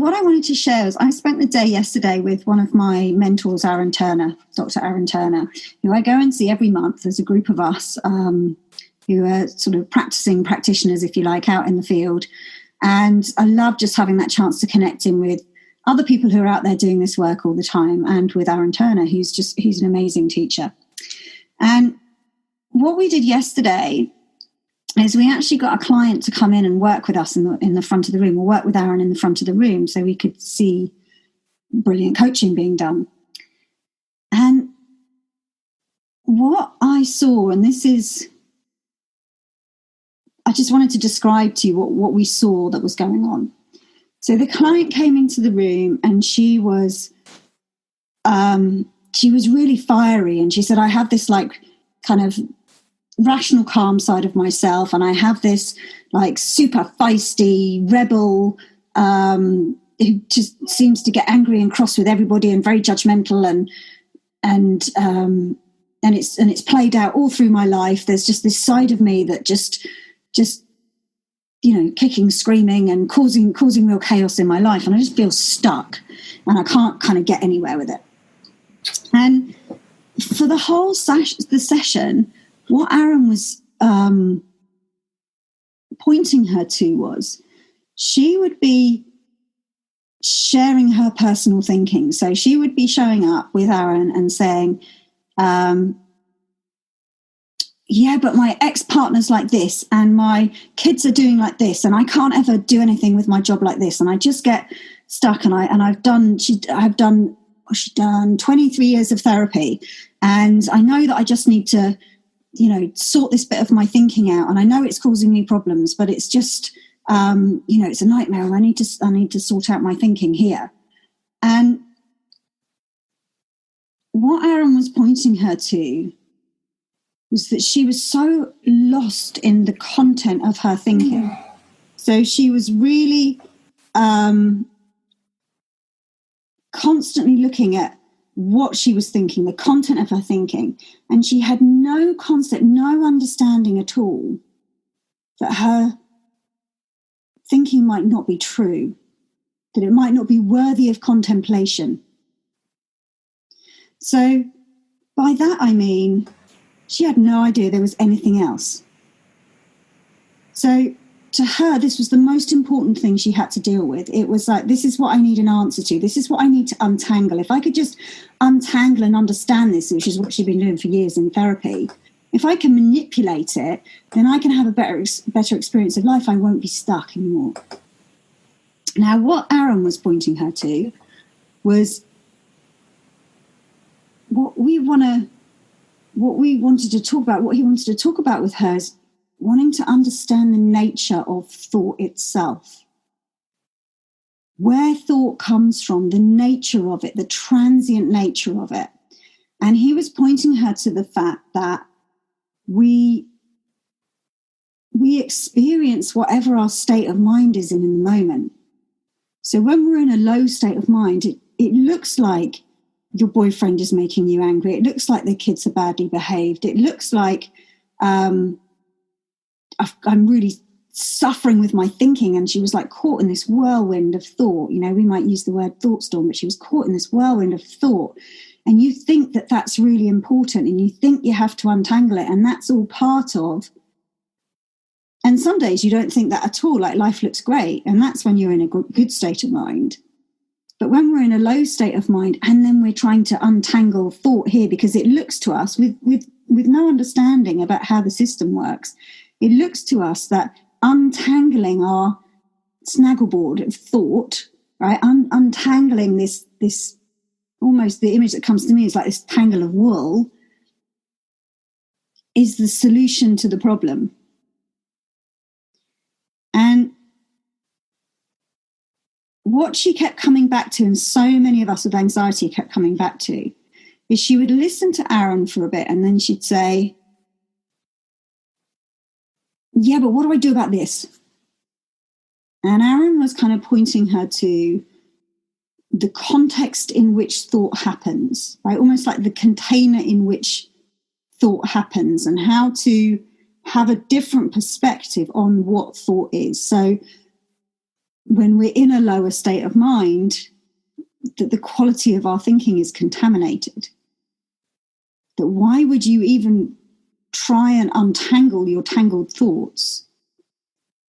what I wanted to share is I spent the day yesterday with one of my mentors, Aaron Turner, Dr. Aaron Turner, who I go and see every month. There's a group of us who are sort of practicing practitioners, if you like, out in the field. And I love just having that chance to connect in with other people who are out there doing this work all the time, and with Aaron Turner, who's an amazing teacher. And what we did yesterday is we actually got a client to come in and work with us in the front of the room, or work with Aaron in the front of the room, so we could see brilliant coaching being done. And what I saw, and this is, I just wanted to describe to you what we saw that was going on. So the client came into the room and she was really fiery, and she said, I have this like kind of rational, calm side of myself, and I have this like super feisty rebel who just seems to get angry and cross with everybody and very judgmental, and it's played out all through my life. There's just this side of me that just kicking, screaming, and causing real chaos in my life, and I just feel stuck, and I can't kind of get anywhere with it. And for the whole the session, what Aaron was pointing her to was she would be sharing her personal thinking. So she would be showing up with Aaron and saying, yeah, but my ex-partner's like this, and my kids are doing like this, and I can't ever do anything with my job like this, and I just get stuck. And I've done 23 years of therapy, and I know that I just need to, sort this bit of my thinking out, and I know it's causing me problems, but it's just, it's a nightmare. I need to sort out my thinking here. And what Aaron was pointing her to was that she was so lost in the content of her thinking. So she was really constantly looking at what she was thinking, the content of her thinking, and she had no concept, no understanding at all that her thinking might not be true, that it might not be worthy of contemplation. So by that I mean she had no idea there was anything else. So to her, this was the most important thing she had to deal with. It was like, this is what I need an answer to. This is what I need to untangle. If I could just untangle and understand this, which is what she'd been doing for years in therapy, if I can manipulate it, then I can have a better experience of life. I won't be stuck anymore. Now, what Aaron was pointing her to was what he wanted to talk about with her is wanting to understand the nature of thought itself. Where thought comes from, the nature of it, the transient nature of it. And he was pointing her to the fact that we experience whatever our state of mind is in the moment. So when we're in a low state of mind, it looks like your boyfriend is making you angry. It looks like the kids are badly behaved. It looks like I'm really suffering with my thinking. And she was like caught in this whirlwind of thought. We might use the word thought storm, but she was caught in this whirlwind of thought. And you think that that's really important, and you think you have to untangle it. And that's all part of. And some days you don't think that at all, like life looks great. And that's when you're in a good state of mind. But when we're in a low state of mind, and then we're trying to untangle thought here, because it looks to us with no understanding about how the system works, it looks to us that untangling our snaggleboard of thought, right, untangling this almost, the image that comes to me is like this tangle of wool, is the solution to the problem. And what she kept coming back to, and so many of us with anxiety kept coming back to, is she would listen to Aaron for a bit, and then she'd say, yeah, but what do I do about this? And Aaron was kind of pointing her to the context in which thought happens, right? Almost like the container in which thought happens, and how to have a different perspective on what thought is. So when we're in a lower state of mind, that the quality of our thinking is contaminated. That why would you even try and untangle your tangled thoughts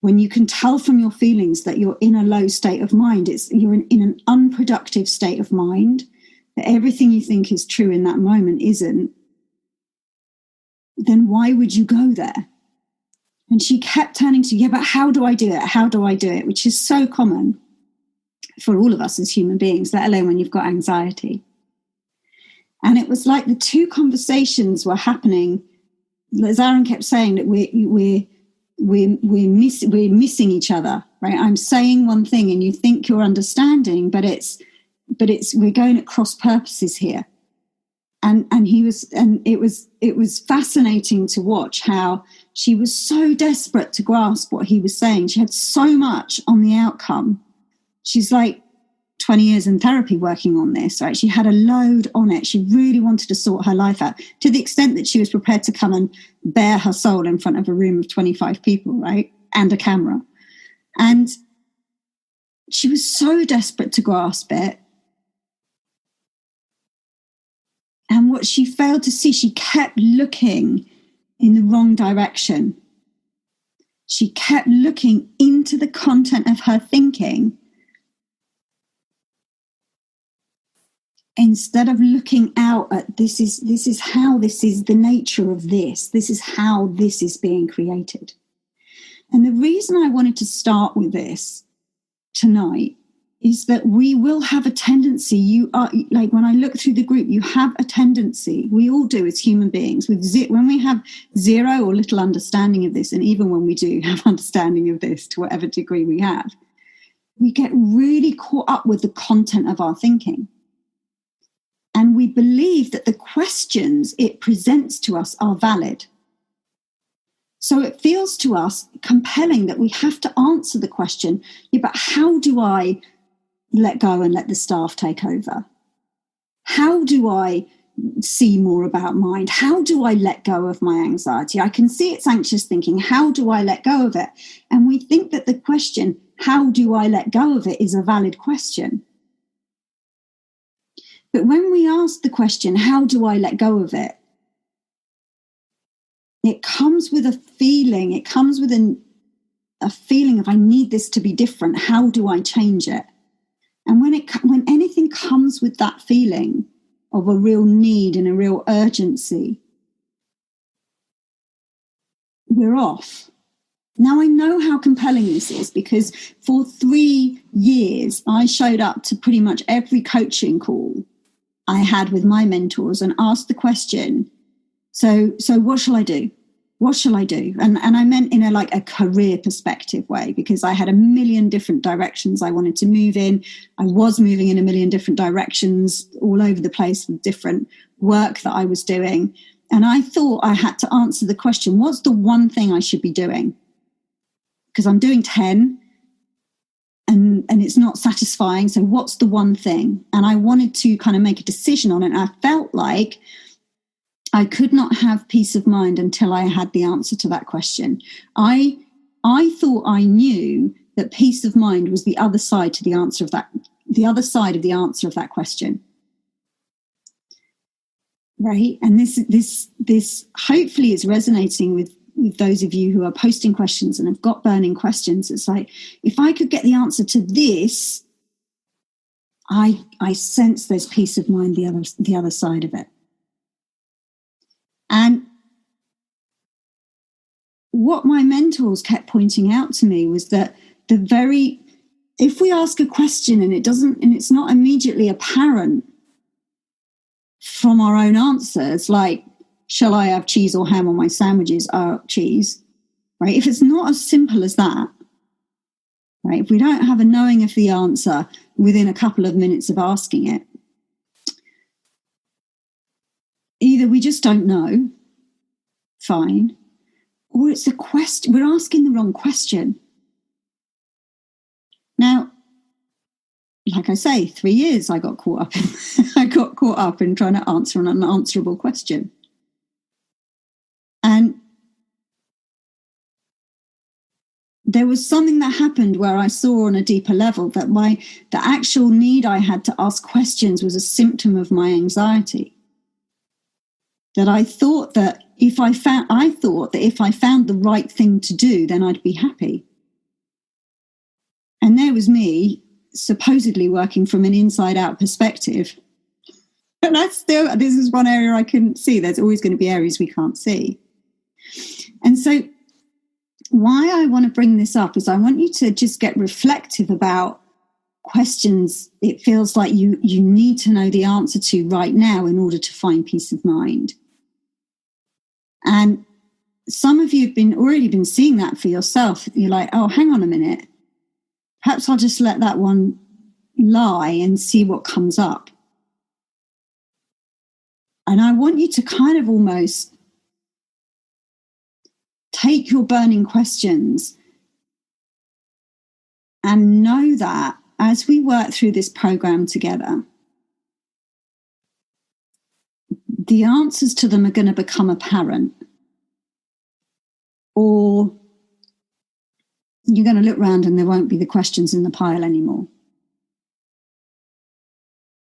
when you can tell from your feelings that you're in a low state of mind? You're in an unproductive state of mind, that everything you think is true in that moment isn't. Then why would you go there? And she kept turning to, yeah, but how do I do it? How do I do it? Which is so common for all of us as human beings, let alone when you've got anxiety. And it was like the two conversations were happening. As Aaron kept saying, that we're missing each other, right? I'm saying one thing and you think you're understanding, but we're going at cross purposes here. And it was fascinating to watch how she was so desperate to grasp what he was saying. She had so much on the outcome. She's like 20 years in therapy working on this, right? She had a load on it. She really wanted to sort her life out, to the extent that she was prepared to come and bare her soul in front of a room of 25 people, right? And a camera. And she was so desperate to grasp it. And what she failed to see, she kept looking in the wrong direction. She kept looking into the content of her thinking instead of looking out at this is how this is the nature of this. This is how this is being created. And the reason I wanted to start with this tonight is that we will have a tendency, you are like, when I look through the group, you have a tendency, we all do as human beings, when we have zero or little understanding of this, and even when we do have understanding of this to whatever degree we have, we get really caught up with the content of our thinking. And we believe that the questions it presents to us are valid. So it feels to us compelling that we have to answer the question, yeah, but how do I let go and let the staff take over? How do I see more about mind? How do I let go of my anxiety? I can see it's anxious thinking. How do I let go of it? And we think that the question, how do I let go of it, is a valid question. But when we ask the question, how do I let go of it? It comes with a feeling. It comes with a feeling of, I need this to be different. How do I change it? And when anything comes with that feeling of a real need and a real urgency, we're off. Now, I know how compelling this is, because for 3 years, I showed up to pretty much every coaching call I had with my mentors and asked the question, so what shall I do? What shall I do? And I meant in a career perspective way, because I had a million different directions I wanted to move in. I was moving in a million different directions all over the place with different work that I was doing. And I thought I had to answer the question, what's the one thing I should be doing? Because I'm doing 10 and it's not satisfying. So what's the one thing? And I wanted to kind of make a decision on it. And I felt like I could not have peace of mind until I had the answer to that question. I thought I knew that peace of mind was the other side to the answer of that, the other side of the answer of that question. Right? And this hopefully is resonating with those of you who are posting questions and have got burning questions. It's like, if I could get the answer to this, I sense there's peace of mind the other side of it. And what my mentors kept pointing out to me was that if we ask a question and it's not immediately apparent from our own answers, like, shall I have cheese or ham on my sandwiches? Cheese, right? If it's not as simple as that, right? If we don't have a knowing of the answer within a couple of minutes of asking it, either we just don't know, fine, or it's a question, we're asking the wrong question. Now, like I say, 3 years I got caught up in trying to answer an unanswerable question. And there was something that happened where I saw on a deeper level that the actual need I had to ask questions was a symptom of my anxiety. That I thought that if I found the right thing to do, then I'd be happy. And there was me supposedly working from an inside out perspective. And this is one area I couldn't see. There's always going to be areas we can't see. And so why I want to bring this up is I want you to just get reflective about questions it feels like you need to know the answer to right now in order to find peace of mind. And some of you have already been seeing that for yourself. You're like, oh, hang on a minute. Perhaps I'll just let that one lie and see what comes up. And I want you to kind of almost take your burning questions and know that as we work through this program together, the answers to them are going to become apparent. Or you're going to look around and there won't be the questions in the pile anymore.